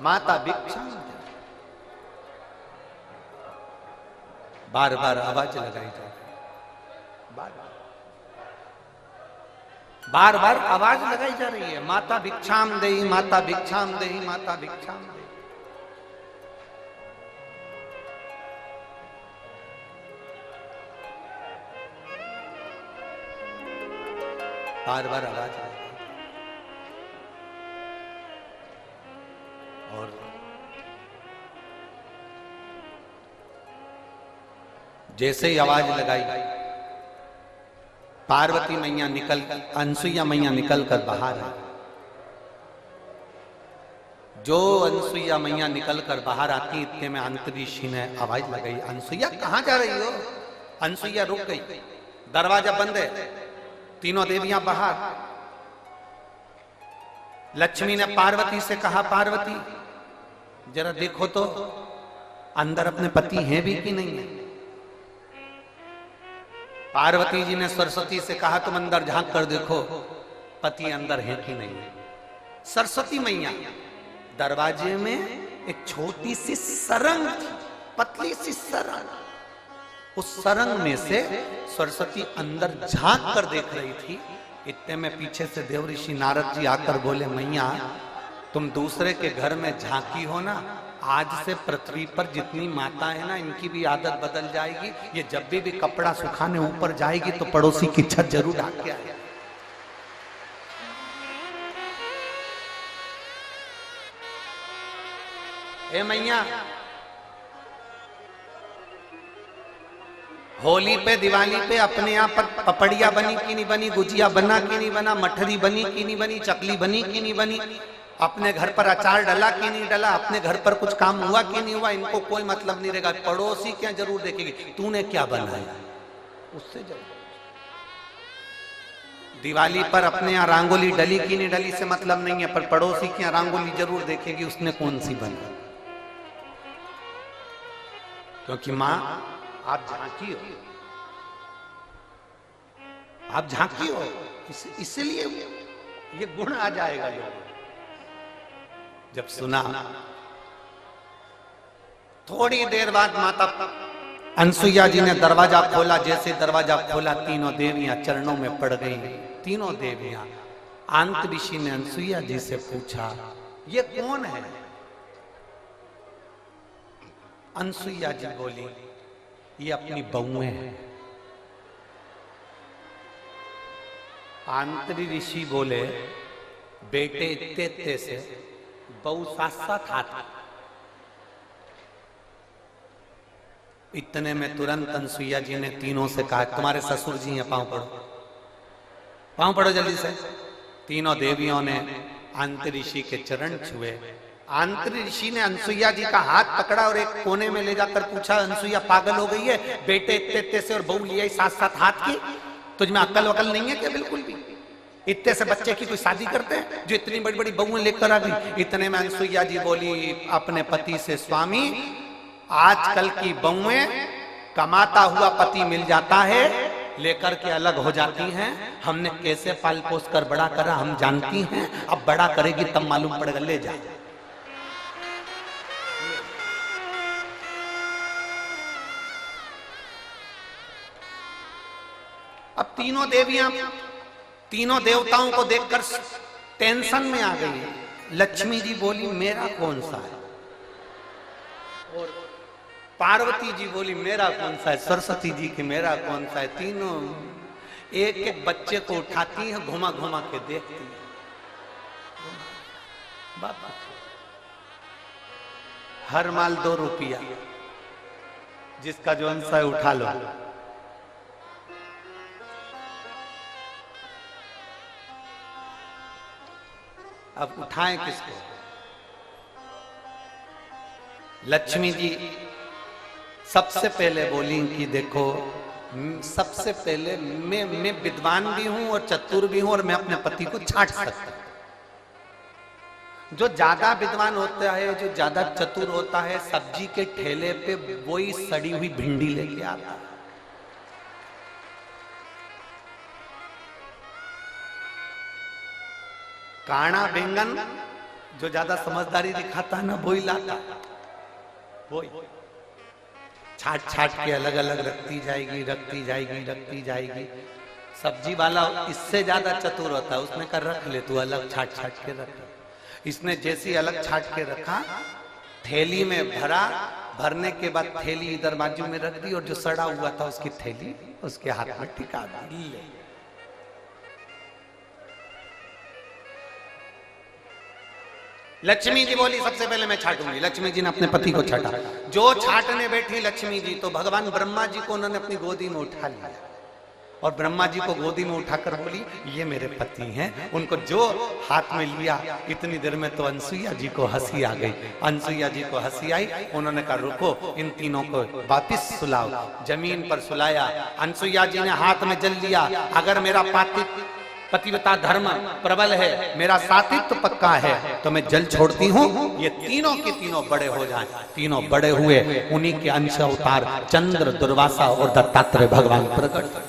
माता भिक्षाम दे। बार बार आवाज लगाई जा रही, बार बार आवाज लगाई जा रही है, माता भिक्षाम देहि, माता भिक्षाम देहि, माता भिक्षाम देहि। बार बार आवाज आई और जैसे ही आवाज लगाई पार्वती मैया निकल, अनसुईया मैया निकल कर बाहर आई। जो अनसुईया मैया निकल कर बाहर आती, इतने में अंतरिषि ने आवाज लगाई, अनसुईया कहां जा रही हो? अनसुईया रुक गई, दरवाजा बंद है, तीनों देवियां बाहर। लक्ष्मी ने पार्वती से कहा, पार्वती जरा देखो तो अंदर अपने पति हैं भी कि नहीं है। पार्वती जी ने सरस्वती से कहा, तुम अंदर झांक कर देखो पति अंदर है कि नहीं है। सरस्वती मैया दरवाजे में एक छोटी सी सरंग थी, पतली सी सरंग, उस सरंग में से सरस्वती अंदर झांक कर देख रही थी। इतने में पीछे से देव ऋषि नारद जी आकर बोले, मैया तुम दूसरे के घर में झांकी हो ना, आज से पृथ्वी पर जितनी माता है ना, इनकी भी आदत बदल जाएगी। ये जब भी कपड़ा सुखाने ऊपर जाएगी तो पड़ोसी की छत जरूर ढाक के आएगी। ए मैया, होली पे दिवाली पे अपने यहाँ पर पपड़िया बनी कि नहीं बनी, गुजिया बना कि नहीं बना, मठरी बनी कि नहीं बनी, चकली बनी कि नहीं बनी, अपने घर पर अचार डला कि नहीं डला, अपने घर पर कुछ काम हुआ कि नहीं हुआ, इनको कोई मतलब नहीं रहेगा। पड़ोसी क्या जरूर देखेगी, तूने क्या बनाया, उससे जरूर। दिवाली पर अपने यहाँ रंगोली डली कि नहीं डली से मतलब नहीं है, पर पड़ोसी की यहाँ रंगोली जरूर देखेगी, उसने कौन सी बनी। क्योंकि मां आप झांकी हो, आप झांकी हो, इसलिए ये गुण आ जाएगा लोगों। जब सुना, थोड़ी देर बाद माता अनसुईया जी ने दरवाजा खोला। जैसे दरवाजा खोला, तीनों देवियां चरणों में पड़ गई। तीनों देवियां। अंत ऋषि ने अनसुईया जी से पूछा, ये कौन है? अनसुईया जी बोली, ये अपनी बहुएं हैं। आंतरी ऋषि बोले, बेटे इत्ते इत्ते से बहु साथ साथ हाथ। इतने में तुरंत अनसुईया जी ने तीनों से कहा, तुम्हारे ससुर जी हैं, पांव पड़ो, पांव पड़ो जल्दी से। तीनों देवियों ने आंतरी ऋषि के चरण छुए। आंतरी ऋषि ने अनसुईया जी का हाथ पकड़ा और एक कोने में ले जाकर पूछा, अनसुईया पागल हो गई है? बेटे इत्ते इत्ते से और बहू लिया साथ साथ हाथ की, तुझमें अक्ल वकल नहीं है क्या? बिल्कुल भी। इतने से बच्चे की कोई शादी करते हैं जो इतनी बड़ी बड़ी बहुएं लेकर आ गई। इतने में अनसुईया जी बोली अपने पति से, स्वामी आजकल की बहुएं कमाता हुआ पति मिल जाता है, लेकर के अलग हो जाती हैं। हमने कैसे पाल पोस कर बड़ा करा हम जानती हैं, अब बड़ा करेगी तब मालूम पड़ेगा, ले जा। अब तीनों देवियां तीनों देवताओं को देखकर टेंशन में आ गई। लक्ष्मी जी बोली, मेरा कौन सा है? और पार्वती जी बोली, मेरा कौन सा है? सरस्वती जी की, मेरा कौन सा है? तीनों एक एक बच्चे को उठाती है, घुमा घुमा के देखती है। हर माल 2 रुपया, जिसका जो अंश है उठा लो। अब उठाएं किसको? लक्ष्मी जी सबसे पहले बोली कि देखो, सबसे पहले मैं विद्वान भी हूं और चतुर भी हूं, और मैं अपने पति को छांट सकता हूं। जो ज्यादा विद्वान होता है, जो ज्यादा चतुर होता है, सब्जी के ठेले पे वही सड़ी हुई भिंडी लेके आता है। काना बैंगन जो ज्यादा समझदारी दिखाता है ना वही लाता, वही छाट छाट के अलग अलग रखती जाएगी, रखती जाएगी, रखती जाएगी। सब्जी वाला इससे ज्यादा चतुर होता है, उसने कर रख ले तू अलग छाट छाट के रख। इसने जैसी अलग छाट के रखा, थैली में भरा, भरने के बाद थैली इधर बाजू में रख दी और जो सड़ा हुआ था उसकी थैली उसके हाथ में टिका दी। लक्ष्मी जी बोली सबसे पहले मैं छाटूंगी। लक्ष्मी जी ने अपने पति को छाटा। जो छाटने बैठी लक्ष्मी जी तो भगवान ब्रह्मा जी को उन्होंने अपनी गोदी में उठा लिया और ब्रह्मा जी को गोदी में उठाकर बोली ये मेरे पति हैं। उनको जो हाथ में लिया, इतनी देर में तो अनसुईया जी को हंसी आ गई। अनसुईया जी को हंसी आई, उन्होंने कहा रुको इन तीनों को वापिस सुलाओ। जमीन पर सुलाया। अनसुईया जी ने हाथ में जल लिया, अगर मेरा पतिव्रता धर्म प्रबल है, मेरा सातित्व पक्का है तो मैं जल छोड़ती हूँ, ये तीनों के तीनों बड़े हो जाएं। तीनों बड़े हुए, उन्हीं के अंश अवतार चंद्र, दुर्वासा और दत्तात्रेय भगवान प्रकट।